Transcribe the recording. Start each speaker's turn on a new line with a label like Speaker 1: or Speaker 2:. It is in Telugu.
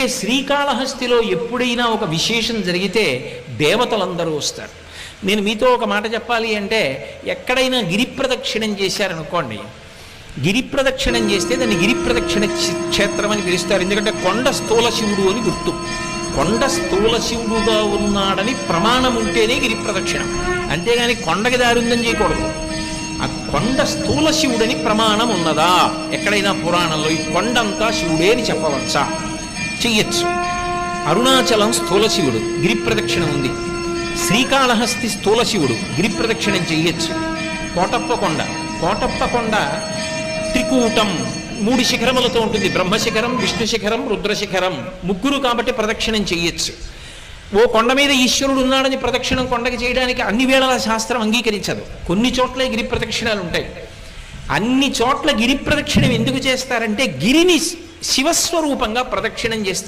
Speaker 1: శ్రీకాళహస్తిలో ఎప్పుడైనా ఒక విశేషం జరిగితే దేవతలందరూ వస్తారు. నేను మీతో ఒక మాట చెప్పాలి అంటే, ఎక్కడైనా గిరి ప్రదక్షిణం చేశారనుకోండి, గిరి ప్రదక్షిణం చేస్తే దాన్ని గిరి ప్రదక్షిణ క్షేత్రం అని పిలుస్తారు. ఎందుకంటే కొండ స్థూల శివుడు అని గుర్తు. కొండ స్థూల శివుడుగా ఉన్నాడని ప్రమాణం ఉంటేనే గిరి ప్రదక్షిణం, అంతేగాని కొండకి దారి ఉందని చేయకూడదు. ఆ కొండ స్థూల శివుడని ప్రమాణం ఉన్నదా ఎక్కడైనా పురాణంలో? ఈ కొండంతా శివుడే అని చెప్పవచ్చా? చెయ్యొచ్చు. అరుణాచలం స్థూల శివుడు, గిరి ప్రదక్షిణం ఉంది. శ్రీకాళహస్తి స్థూల శివుడు, గిరి ప్రదక్షిణం చెయ్యొచ్చు. కోటప్ప కొండ త్రికూటం, 3 శిఖరములతో ఉంటుంది. బ్రహ్మశిఖరం, విష్ణు శిఖరం, రుద్రశిఖరం, ముగ్గురు కాబట్టి ప్రదక్షిణం చెయ్యొచ్చు. ఓ కొండ మీద ఈశ్వరుడు ఉన్నాడని ప్రదక్షిణం కొండకి చేయడానికి అన్ని వేళల శాస్త్రం అంగీకరించదు. కొన్ని చోట్లే గిరి ప్రదక్షిణాలు ఉంటాయి. అన్ని చోట్ల గిరి ప్రదక్షిణం ఎందుకు చేస్తారంటే గిరిని శివస్వరూపంగా ప్రదక్షిణం చేస్తారు.